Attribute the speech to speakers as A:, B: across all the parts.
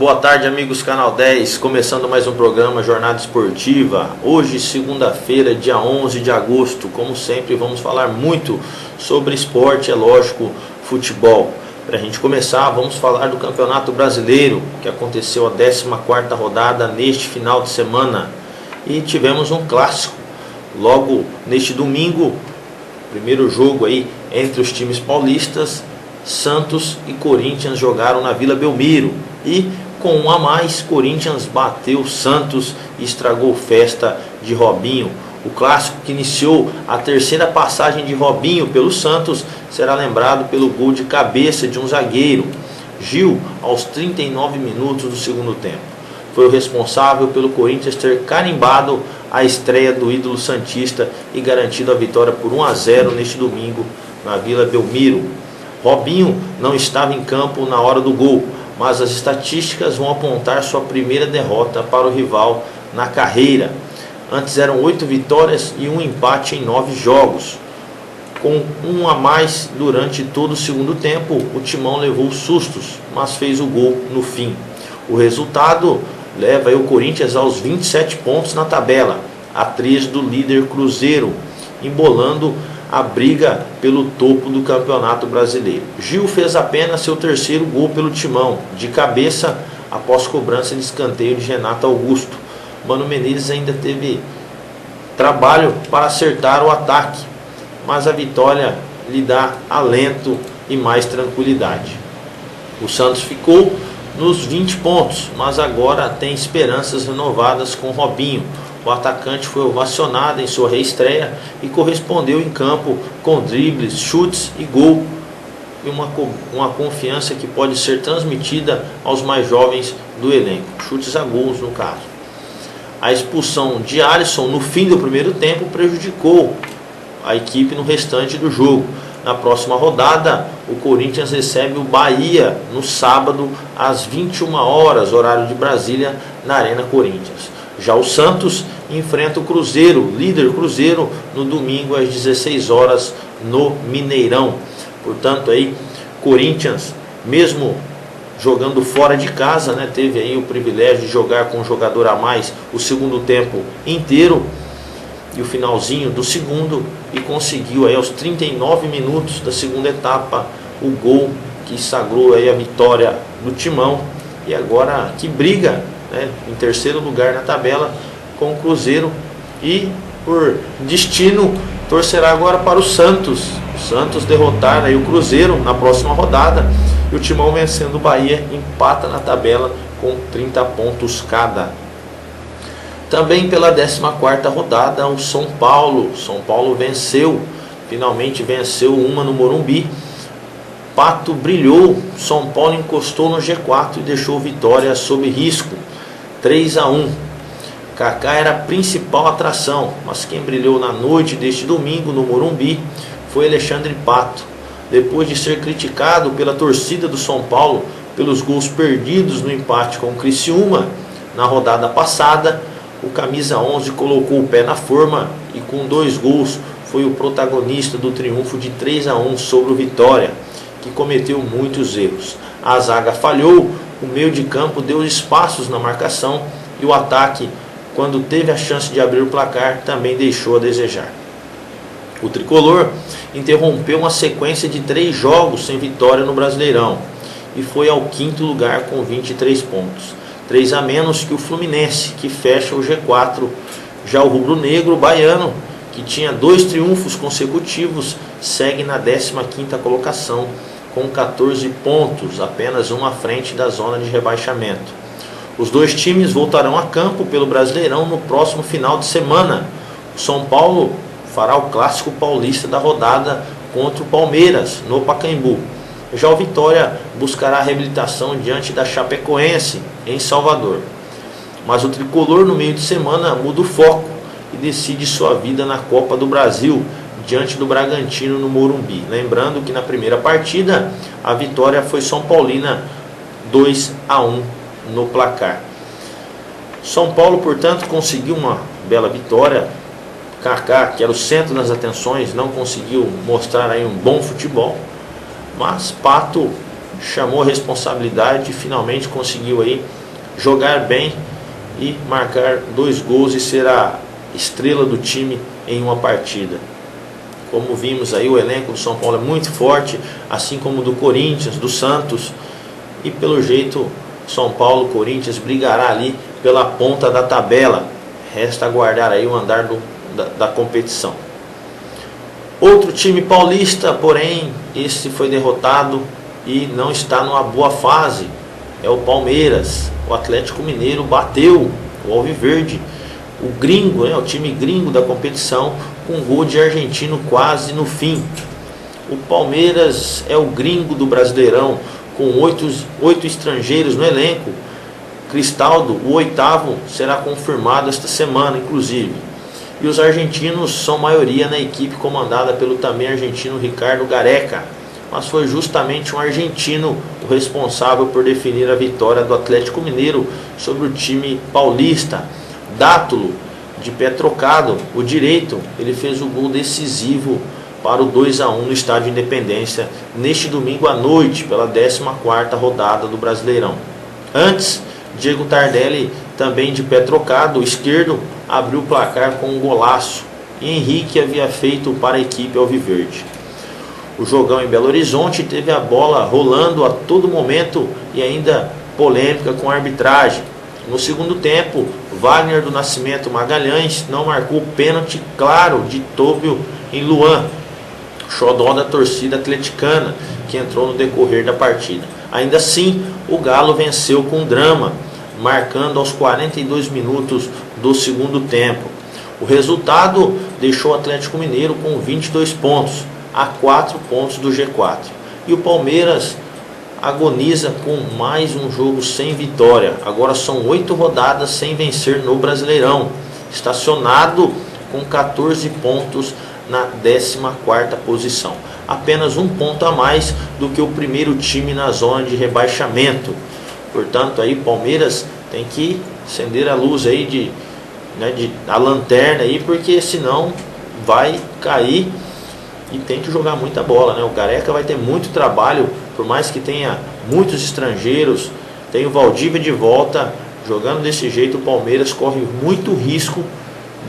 A: Boa tarde, amigos Canal 10, começando mais um programa Jornada Esportiva. Hoje, segunda-feira, dia 11 de agosto, como sempre vamos falar muito sobre esporte, é lógico, futebol. Para a gente começar, vamos falar do Campeonato Brasileiro, que aconteceu a 14ª rodada neste final de semana. E tivemos um clássico, logo neste domingo, primeiro jogo aí entre os times paulistas. Santos e Corinthians jogaram na Vila Belmiro e com um a mais, Corinthians bateu Santos e estragou festa de Robinho. O clássico que iniciou a terceira passagem de Robinho pelo Santos será lembrado pelo gol de cabeça de um zagueiro, Gil, aos 39 minutos do segundo tempo. Foi o responsável pelo Corinthians ter carimbado a estreia do ídolo santista e garantido a vitória por 1-0 neste domingo na Vila Belmiro. Robinho não estava em campo na hora do gol, mas as estatísticas vão apontar sua primeira derrota para o rival na carreira. Antes eram 8 vitórias e um empate em 9 jogos. Com um a mais durante todo o segundo tempo, o Timão levou sustos, mas fez o gol no fim. O resultado leva o Corinthians aos 27 pontos na tabela, a 3 do líder Cruzeiro, embolando a briga pelo topo do Campeonato Brasileiro. Gil fez apenas seu terceiro gol pelo Timão, de cabeça, após cobrança de escanteio de Renato Augusto. Mano Menezes ainda teve trabalho para acertar o ataque, mas a vitória lhe dá alento e mais tranquilidade. O Santos ficou nos 20 pontos, mas agora tem esperanças renovadas com Robinho. O atacante foi ovacionado em sua reestreia e correspondeu em campo com dribles, chutes e gol, e uma confiança que pode ser transmitida aos mais jovens do elenco, chutes a gols no caso. A expulsão de Alisson no fim do primeiro tempo prejudicou a equipe no restante do jogo. Na próxima rodada, o Corinthians recebe o Bahia no sábado às 21 horas, horário de Brasília, na Arena Corinthians. Já o Santos enfrenta o Cruzeiro, líder Cruzeiro, no domingo às 16 horas no Mineirão. Portanto, aí Corinthians, mesmo jogando fora de casa, teve aí o privilégio de jogar com um jogador a mais o segundo tempo inteiro e o finalzinho do segundo, e conseguiu aí aos 39 minutos da segunda etapa o gol que sagrou aí a vitória do Timão, e agora que briga em terceiro lugar na tabela com o Cruzeiro, e por destino torcerá agora para o Santos. O Santos derrotar aí o Cruzeiro na próxima rodada, e o Timão, vencendo o Bahia, empata na tabela com 30 pontos cada. Também pela 14ª rodada, o São Paulo finalmente venceu uma no Morumbi. Pato brilhou, São Paulo encostou no G4 e deixou vitória sob risco, 3-1. Kaká era a principal atração, mas quem brilhou na noite deste domingo no Morumbi foi Alexandre Pato. Depois de ser criticado pela torcida do São Paulo pelos gols perdidos no empate com o Criciúma na rodada passada, o camisa 11 colocou o pé na forma e com 2 gols foi o protagonista do triunfo de 3-1 sobre o Vitória, que cometeu muitos erros. A zaga falhou, o meio de campo deu espaços na marcação e o ataque, quando teve a chance de abrir o placar, também deixou a desejar. O tricolor interrompeu uma sequência de 3 jogos sem vitória no Brasileirão e foi ao 5º lugar com 23 pontos, 3 a menos que o Fluminense, que fecha o G4. Já o rubro-negro baiano, que tinha 2 triunfos consecutivos, segue na 15ª colocação com 14 pontos, apenas um à frente da zona de rebaixamento. Os 2 times voltarão a campo pelo Brasileirão no próximo final de semana. O São Paulo fará o clássico paulista da rodada contra o Palmeiras, no Pacaembu. Já o Vitória buscará a reabilitação diante da Chapecoense, em Salvador. Mas o tricolor, no meio de semana, muda o foco e decide sua vida na Copa do Brasil, diante do Bragantino no Morumbi. Lembrando que na primeira partida, a vitória foi São Paulina, 2-1 no placar. São Paulo, portanto, conseguiu uma bela vitória. Kaká, que era o centro das atenções, não conseguiu mostrar aí um bom futebol, mas Pato chamou a responsabilidade e finalmente conseguiu aí jogar bem e marcar 2 gols e ser a estrela do time em uma partida. Como vimos aí, o elenco do São Paulo é muito forte, assim como do Corinthians, do Santos, e pelo jeito São Paulo, Corinthians brigará ali pela ponta da tabela. Resta aguardar aí o andar da competição. Outro time paulista, porém, esse foi derrotado e não está numa boa fase, é o Palmeiras. O Atlético Mineiro bateu o Alviverde, o gringo, o time gringo da competição, com um gol de argentino quase no fim. O Palmeiras é o gringo do Brasileirão, com 8 estrangeiros no elenco. Cristaldo, o 8º, será confirmado esta semana, inclusive. E os argentinos são maioria na equipe comandada pelo também argentino Ricardo Gareca. Mas foi justamente um argentino o responsável por definir a vitória do Atlético Mineiro sobre o time paulista. Dátulo, de pé trocado, o direito, ele fez o gol decisivo para o 2-1 no Estádio Independência, neste domingo à noite, pela 14ª rodada do Brasileirão. Antes, Diego Tardelli, também de pé trocado, o esquerdo, abriu o placar com um golaço, e Henrique havia feito para a equipe alviverde. O jogão em Belo Horizonte teve a bola rolando a todo momento e ainda polêmica com a arbitragem. No segundo tempo, Wagner do Nascimento Magalhães não marcou o pênalti claro de Tóbio em Luan, xodó da torcida atleticana, que entrou no decorrer da partida. Ainda assim, o Galo venceu com drama, marcando aos 42 minutos do segundo tempo. O resultado deixou o Atlético Mineiro com 22 pontos, a 4 pontos do G4. E o Palmeiras agoniza com mais um jogo sem vitória. Agora são 8 rodadas sem vencer no Brasileirão, estacionado com 14 pontos na 14ª posição, apenas 1 ponto a mais do que o primeiro time na zona de rebaixamento. Portanto, aí Palmeiras tem que acender a luz aí a lanterna aí, porque senão vai cair. E tem que jogar muita bola, O Gareca vai ter muito trabalho, por mais que tenha muitos estrangeiros, tem o Valdívia de volta. Jogando desse jeito, o Palmeiras corre muito risco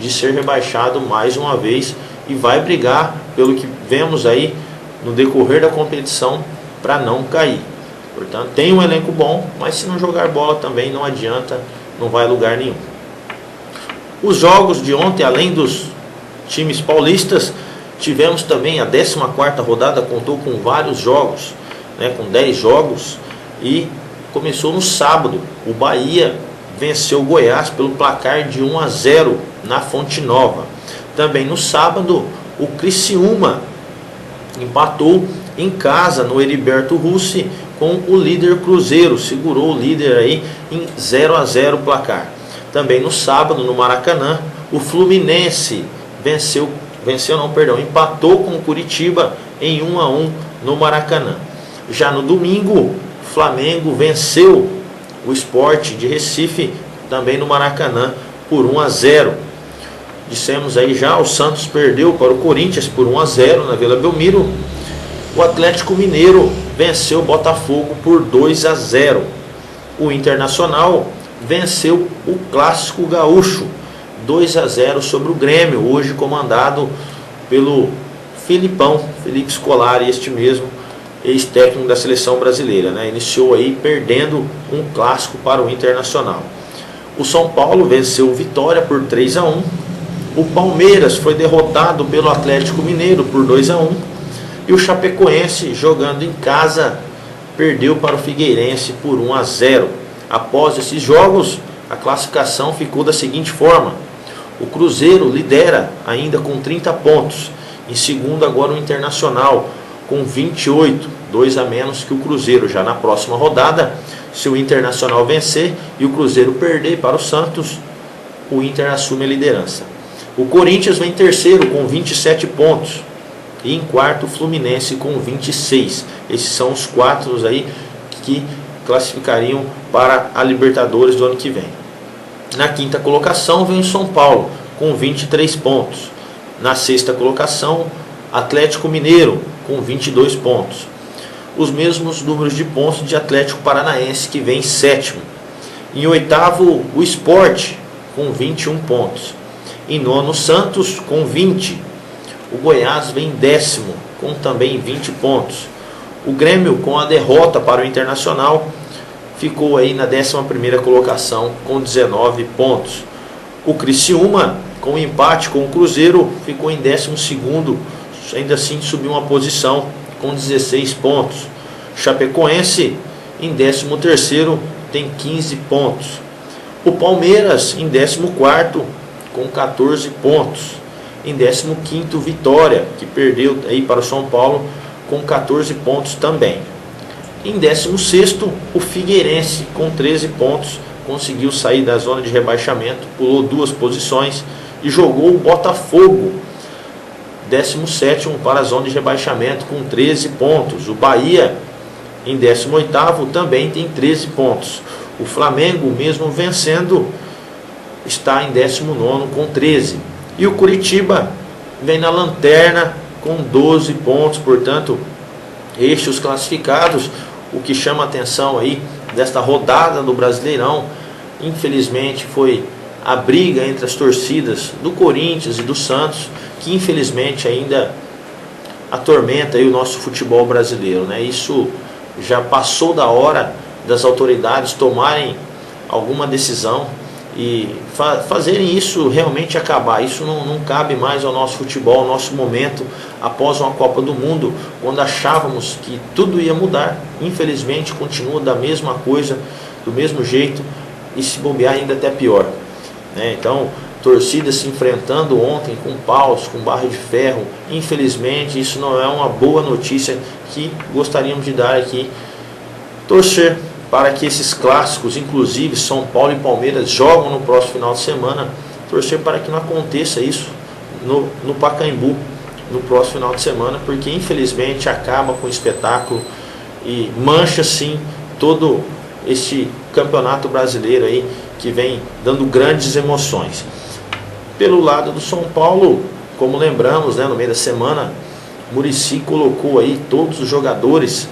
A: de ser rebaixado mais uma vez e vai brigar, pelo que vemos aí no decorrer da competição, para não cair. Portanto, tem um elenco bom, mas se não jogar bola também não adianta, não vai a lugar nenhum. Os jogos de ontem, além dos times paulistas, tivemos também a 14ª rodada, contou com vários jogos, com 10 jogos, e começou no sábado. O Bahia venceu o Goiás pelo placar de 1-0 na Fonte Nova. Também no sábado, o Criciúma empatou em casa no Heriberto Russi com o líder Cruzeiro, segurou o líder aí em 0-0 placar. Também no sábado, no Maracanã, o Fluminense empatou com o Curitiba em 1-1 no Maracanã. Já no domingo, o Flamengo venceu o Sport de Recife, também no Maracanã, por 1-0. Dissemos aí já, o Santos perdeu para o Corinthians por 1-0 na Vila Belmiro. O Atlético Mineiro venceu o Botafogo por 2-0. O Internacional venceu o Clássico Gaúcho 2-0 sobre o Grêmio, hoje comandado pelo Felipe Scolari, este mesmo ex-técnico da seleção brasileira, Iniciou aí perdendo um clássico para o Internacional. O São Paulo venceu o Vitória por 3-1. O Palmeiras foi derrotado pelo Atlético Mineiro por 2-1. E o Chapecoense, jogando em casa, perdeu para o Figueirense por 1-0. Após esses jogos, a classificação ficou da seguinte forma: o Cruzeiro lidera ainda com 30 pontos. Em segundo, agora o Internacional com 28, 2 a menos que o Cruzeiro. Já na próxima rodada, se o Internacional vencer e o Cruzeiro perder para o Santos, o Inter assume a liderança. O Corinthians vem em terceiro com 27 pontos. E em quarto, o Fluminense com 26. Esses são os 4 aí que classificariam para a Libertadores do ano que vem. Na quinta colocação vem o São Paulo com 23 pontos. Na sexta colocação, Atlético Mineiro com 22 pontos. os mesmos números de pontos de Atlético Paranaense, que vem em sétimo. Em oitavo, o Sport, com 21 pontos. Em nono, Santos, com 20. O Goiás vem em décimo, com também 20 pontos. O Grêmio, com a derrota para o Internacional, ficou aí na 11ª colocação, com 19 pontos. O Criciúma, com empate com o Cruzeiro, ficou em 12º, ainda assim subiu uma posição, com 16 pontos. Chapecoense, em 13º, tem 15 pontos. O Palmeiras, em 14º, com 14 pontos. Em 15º, Vitória, que perdeu aí para o São Paulo, com 14 pontos também. Em 16º, o Figueirense, com 13 pontos, conseguiu sair da zona de rebaixamento, pulou 2 posições e jogou o Botafogo, 17º, para a zona de rebaixamento, com 13 pontos. O Bahia, em 18º, também tem 13 pontos. O Flamengo, mesmo vencendo, está em 19º, com 13. E o Curitiba vem na lanterna com 12 pontos. Portanto, estes os classificados. O que chama a atenção aí desta rodada do Brasileirão, infelizmente, foi a briga entre as torcidas do Corinthians e do Santos, que infelizmente ainda atormenta aí o nosso futebol brasileiro, né? Isso já passou da hora das autoridades tomarem alguma decisão e fazerem isso realmente acabar. Isso não cabe mais ao nosso futebol, ao nosso momento após uma Copa do Mundo, quando achávamos que tudo ia mudar. Infelizmente continua da mesma coisa, do mesmo jeito, e se bobear ainda até pior, né? Então, torcidas se enfrentando ontem com paus, com barra de ferro. Infelizmente isso não é uma boa notícia que gostaríamos de dar aqui. Torcer para que esses clássicos, inclusive São Paulo e Palmeiras, jogam no próximo final de semana. Torcer para que não aconteça isso no Pacaembu no próximo final de semana, porque infelizmente acaba com o espetáculo e mancha sim todo este campeonato brasileiro aí, que vem dando grandes emoções. Pelo lado do São Paulo, como lembramos, né, no meio da semana, Muricy colocou aí todos os jogadores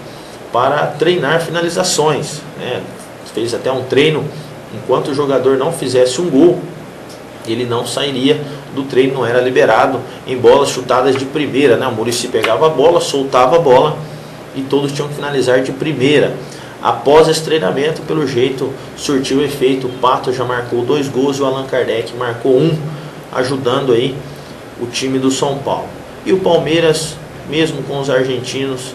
A: para treinar finalizações, né? Fez até um treino, enquanto o jogador não fizesse um gol, ele não sairia do treino, não era liberado em bolas chutadas de primeira, né? O Muricy pegava a bola, soltava a bola e todos tinham que finalizar de primeira. Após esse treinamento, pelo jeito, surtiu efeito. O Pato já marcou 2 gols e o Allan Kardec marcou 1, ajudando aí o time do São Paulo. E o Palmeiras, mesmo com os argentinos,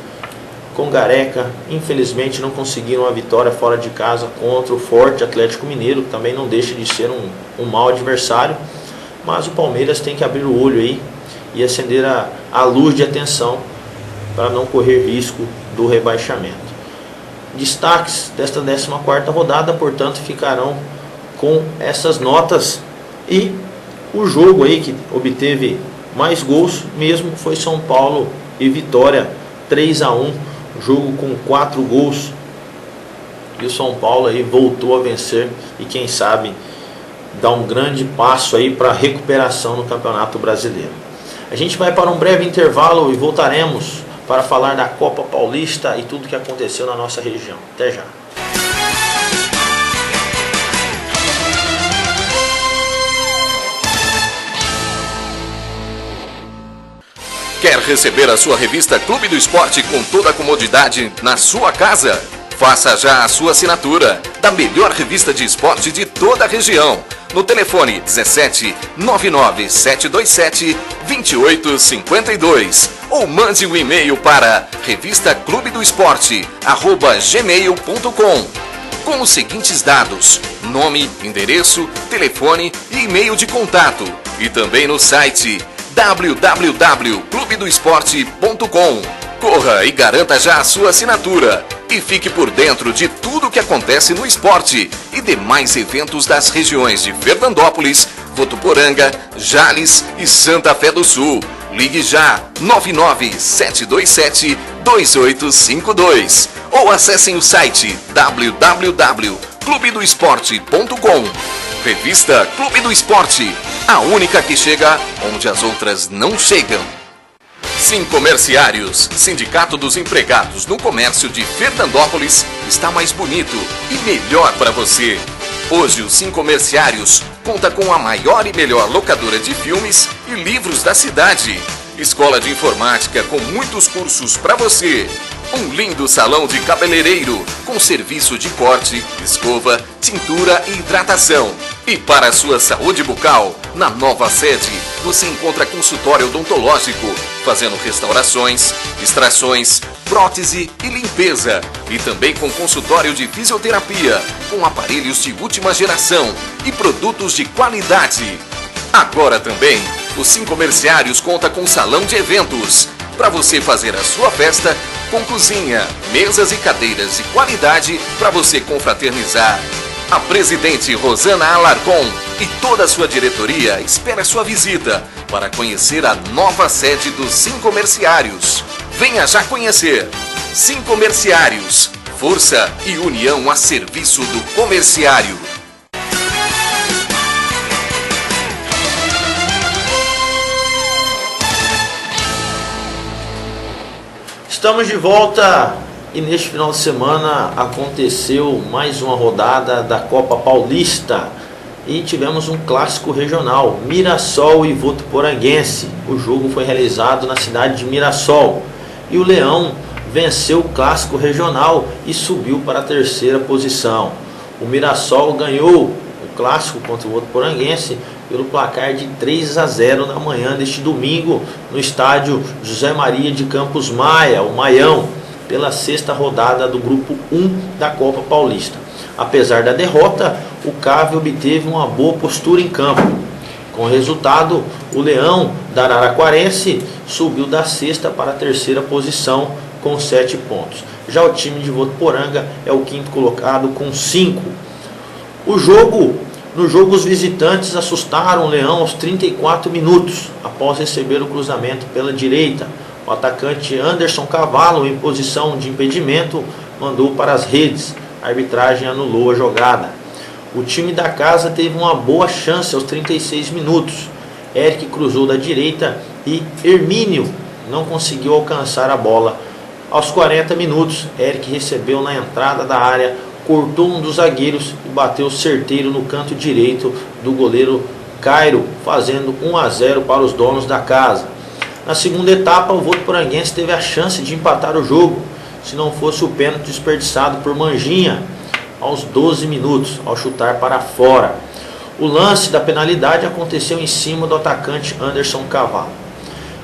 A: com Gareca, infelizmente não conseguiram a vitória fora de casa contra o forte Atlético Mineiro, que também não deixa de ser um mau adversário. Mas o Palmeiras tem que abrir o olho aí e acender a luz de atenção para não correr risco do rebaixamento. Destaques desta 14ª rodada, portanto, ficarão com essas notas. E o jogo aí que obteve mais gols mesmo foi São Paulo e Vitória, 3-1, jogo com 4 gols. E o São Paulo aí voltou a vencer e quem sabe dá um grande passo aí para a recuperação no Campeonato Brasileiro. A gente vai para um breve intervalo e voltaremos para falar da Copa Paulista e tudo que aconteceu na nossa região. Até já.
B: Quer receber a sua revista Clube do Esporte com toda a comodidade na sua casa? Faça já a sua assinatura da melhor revista de esporte de toda a região. No telefone 17 99 727 2852 ou mande um e-mail para revistaclubedoesporte@gmail.com com os seguintes dados: nome, endereço, telefone e e-mail de contato, e também no site www.clubedoesporte.com. Corra e garanta já a sua assinatura e fique por dentro de tudo o que acontece no esporte e demais eventos das regiões de Fernandópolis, Votuporanga, Jales e Santa Fé do Sul. Ligue já 99-727-2852 ou acessem o site www.clubedoesporte.com. Revista Clube do Esporte, a única que chega onde as outras não chegam. Sincomerciários, Sindicato dos Empregados no Comércio de Fernandópolis, está mais bonito e melhor para você. Hoje o Sincomerciários conta com a maior e melhor locadora de filmes e livros da cidade. Escola de informática com muitos cursos para você. Um lindo salão de cabeleireiro com serviço de corte, escova, tintura e hidratação. E para a sua saúde bucal, na nova sede, você encontra consultório odontológico, fazendo restaurações, extrações, prótese e limpeza. E também com consultório de fisioterapia, com aparelhos de última geração e produtos de qualidade. Agora também, o Sincomerciários conta com salão de eventos, para você fazer a sua festa com cozinha, mesas e cadeiras de qualidade para você confraternizar. A presidente Rosana Alarcon e toda a sua diretoria espera sua visita para conhecer a nova sede dos Sincomerciários. Venha já conhecer. Sincomerciários, força e união a serviço do comerciário.
A: Estamos de volta e neste final de semana aconteceu mais uma rodada da Copa Paulista e tivemos um clássico regional, Mirassol e Votuporanguense. O jogo foi realizado na cidade de Mirassol e o Leão venceu o clássico regional e subiu para a terceira posição. O Mirassol ganhou o clássico contra o Votuporanguense pelo placar de 3-0 na manhã deste domingo no estádio José Maria de Campos Maia, o Maião, pela sexta rodada do grupo 1 da Copa Paulista. Apesar da derrota, o CAV obteve uma boa postura em campo. Com o resultado, o Leão da Araraquarense subiu da sexta para a terceira posição com 7 pontos. Já o time de Votuporanga é o quinto colocado com 5. No jogo, os visitantes assustaram o Leão aos 34 minutos, após receber o cruzamento pela direita. O atacante Anderson Cavalo, em posição de impedimento, mandou para as redes. A arbitragem anulou a jogada. O time da casa teve uma boa chance aos 36 minutos. Eric cruzou da direita e Hermínio não conseguiu alcançar a bola. Aos 40 minutos, Eric recebeu na entrada da área, cortou um dos zagueiros e bateu certeiro no canto direito do goleiro Cairo, fazendo 1-0 para os donos da casa. Na segunda etapa, o Votuporanguense teve a chance de empatar o jogo, se não fosse o pênalti desperdiçado por Manjinha aos 12 minutos, ao chutar para fora. O lance da penalidade aconteceu em cima do atacante Anderson Cavalo.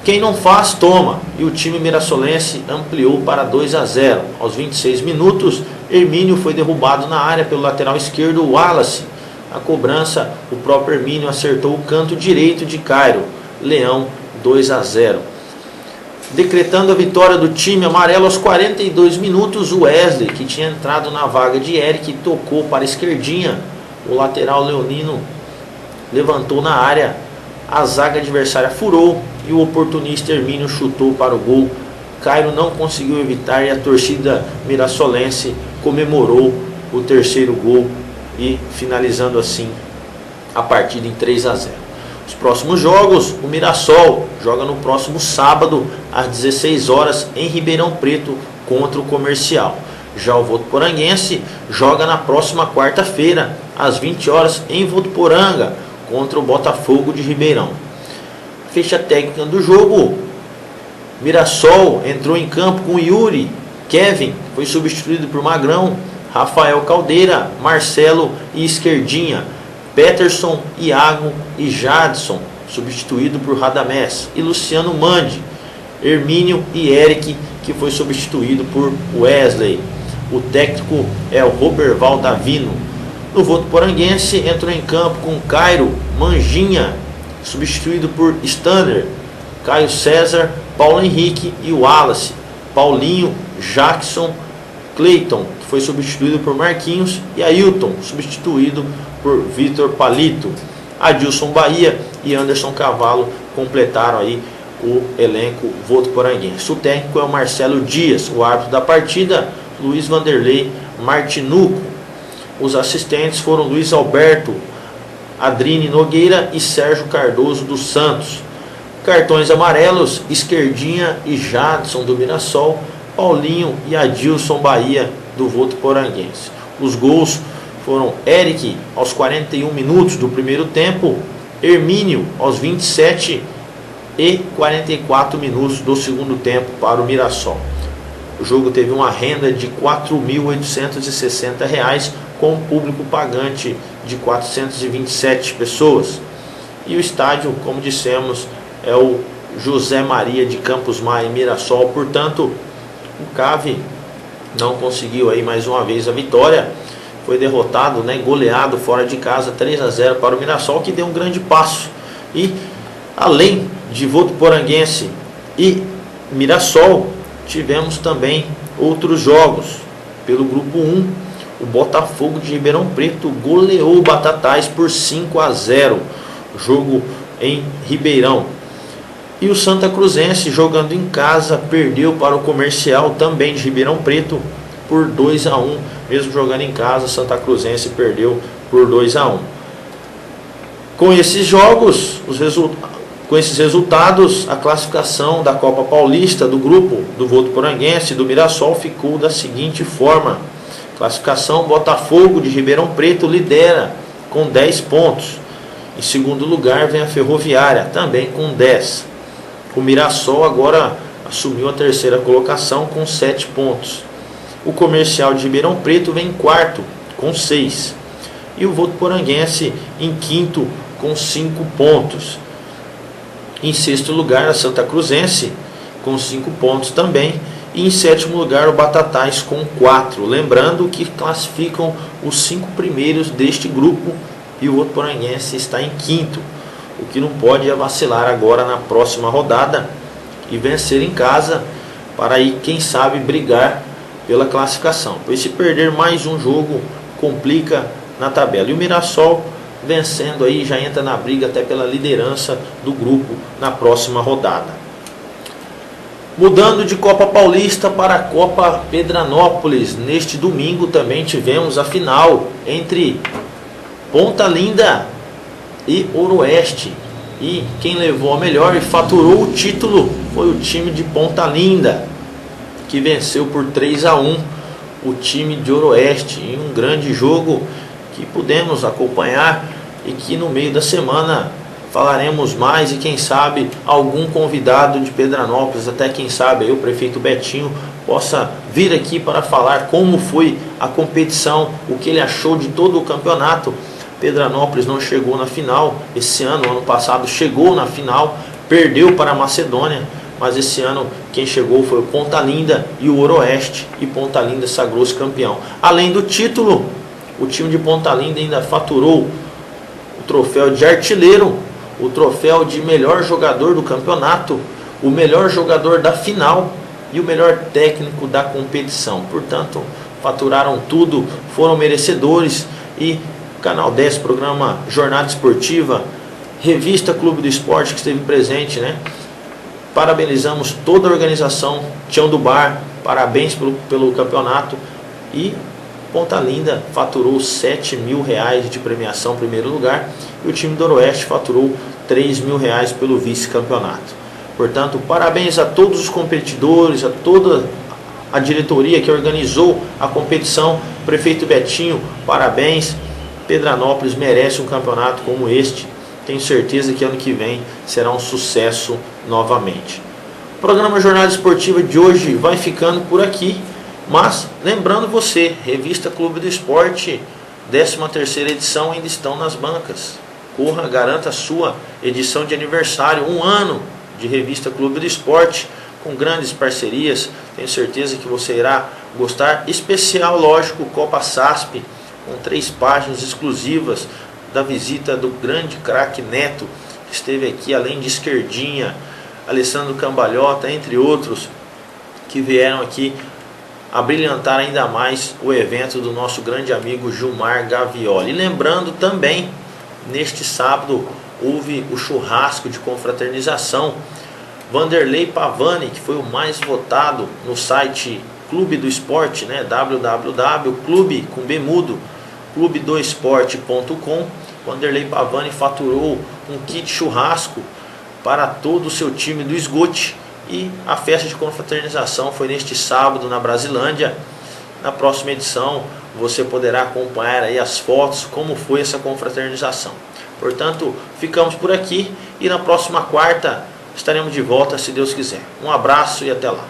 A: Quem não faz, toma, e o time mirassolense ampliou para 2-0. Aos 26 minutos, Hermínio foi derrubado na área pelo lateral esquerdo Wallace. Na cobrança, o próprio Hermínio acertou o canto direito de Cairo. Leão 2-0. Decretando a vitória do time amarelo aos 42 minutos, o Wesley, que tinha entrado na vaga de Eric, tocou para a esquerdinha. O lateral leonino levantou na área, a zaga adversária furou e o oportunista Hermínio chutou para o gol. Cairo não conseguiu evitar e a torcida mirassolense comemorou o terceiro gol e finalizando assim a partida em 3-0. Os próximos jogos, o Mirassol joga no próximo sábado às 16 horas em Ribeirão Preto contra o Comercial. Já o Votuporanguense joga na próxima quarta-feira às 20 horas em Votuporanga contra o Botafogo de Ribeirão. Ficha técnica do jogo: Mirassol entrou em campo com Yuri, Kevin foi substituído por Magrão, Rafael Caldeira, Marcelo e Esquerdinha, Peterson, Iago e Jadson, substituído por Radamés, e Luciano Mandi, Hermínio e Eric, que foi substituído por Wesley. O técnico é o Roberval Davino. No Votuporanguense entrou em campo com Cairo, Manjinha, substituído por Stanner, Caio César, Paulo Henrique e Wallace, Paulinho, Jackson, Cleiton, que foi substituído por Marquinhos, e Ailton, substituído por Vitor Palito. Adilson Bahia e Anderson Cavalo completaram aí o elenco votuporanguense. O técnico é o Marcelo Dias, o árbitro da partida, Luiz Vanderlei Martinuco. Os assistentes foram Luiz Alberto Adrine Nogueira e Sérgio Cardoso dos Santos. Cartões amarelos, Esquerdinha e Jadson do Mirassol, Paulinho e Adilson Bahia do Votuporanguense. Os gols foram Eric aos 41 minutos do primeiro tempo, Hermínio aos 27 e 44 minutos do segundo tempo para o Mirassol. O jogo teve uma renda de R$ 4.860, com um público pagante de 427 pessoas. E o estádio, como dissemos, é o José Maria de Campos Maia, em Mirassol. Portanto, o CAV não conseguiu aí mais uma vez a vitória. Foi derrotado, goleado fora de casa 3-0 para o Mirassol, que deu um grande passo. E além de Votuporanguense e Mirassol, tivemos também outros jogos. Pelo grupo 1, o Botafogo de Ribeirão Preto goleou o Batatais por 5-0. Jogo em Ribeirão. E o Santa Cruzense, jogando em casa, perdeu para o Comercial, também de Ribeirão Preto, por 2-1. Mesmo jogando em casa, Santa Cruzense perdeu por 2-1. Com esses jogos, com esses resultados, a classificação da Copa Paulista do grupo do Votuporanguense e do Mirassol ficou da seguinte forma. Classificação: Botafogo de Ribeirão Preto lidera com 10 pontos. Em segundo lugar vem a Ferroviária, também com 10. O Mirassol agora assumiu a terceira colocação com 7 pontos. O Comercial de Ribeirão Preto vem em quarto com 6. E o Votuporanguense em quinto com 5 pontos. Em sexto lugar, a Santa Cruzense com 5 pontos também. E em sétimo lugar, o Batatais com 4. Lembrando que classificam os 5 primeiros deste grupo e o Votuporanguense está em quinto. O que não pode é vacilar agora na próxima rodada e vencer em casa para aí, quem sabe, brigar pela classificação. Pois se perder mais um jogo, complica na tabela. E o Mirassol, vencendo aí, já entra na briga até pela liderança do grupo na próxima rodada. Mudando de Copa Paulista para a Copa Pedranópolis, neste domingo também tivemos a final entre Ponta Linda e Oroeste. E quem levou a melhor e faturou o título foi o time de Ponta Linda, que venceu por 3-1 o time de Oroeste, em um grande jogo que pudemos acompanhar e que no meio da semana falaremos mais, e quem sabe algum convidado de Pedranópolis, até quem sabe aí o prefeito Betinho, possa vir aqui para falar como foi a competição, o que ele achou de todo o campeonato. Pedranópolis não chegou na final esse ano, ano passado chegou na final, perdeu para a Macedônia, mas esse ano quem chegou foi o Ponta Linda e o Oroeste, e Ponta Linda sagrou-se campeão. Além do título, o time de Ponta Linda ainda faturou o troféu de artilheiro, o troféu de melhor jogador do campeonato, o melhor jogador da final e o melhor técnico da competição. Portanto, faturaram tudo, foram merecedores. E Canal 10, programa Jornada Esportiva, Revista Clube do Esporte, que esteve presente, Parabenizamos toda a organização, Tião do Bar, parabéns pelo campeonato. E Ponta Linda faturou R$7 mil de premiação, em primeiro lugar, e o time do Oroeste faturou R$3 mil pelo vice-campeonato. Portanto, parabéns a todos os competidores, a toda a diretoria que organizou a competição. Prefeito Betinho, parabéns. Pedranópolis merece um campeonato como este. Tenho certeza que ano que vem será um sucesso novamente. O programa Jornada Esportiva de hoje vai ficando por aqui. Mas, lembrando você, Revista Clube do Esporte, 13ª edição, ainda estão nas bancas. Corra, garanta a sua edição de aniversário, 1 ano de Revista Clube do Esporte, com grandes parcerias. Tenho certeza que você irá gostar. Especial, lógico, Copa SASP, com 3 páginas exclusivas da visita do grande craque Neto, que esteve aqui, além de Esquerdinha, Alessandro Cambalhota, entre outros, que vieram aqui a brilhantar ainda mais o evento do nosso grande amigo Gilmar Gavioli. E lembrando também, neste sábado, houve o churrasco de confraternização. Vanderlei Pavani, que foi o mais votado no site Clube do Esporte, www.clube, com B mudo, clubedoesporte.com. Vanderlei Pavani faturou um kit churrasco para todo o seu time do Esgote. E a festa de confraternização foi neste sábado na Brasilândia. Na próxima edição você poderá acompanhar aí as fotos, como foi essa confraternização. Portanto, ficamos por aqui e na próxima quarta estaremos de volta, se Deus quiser. Um abraço e até lá.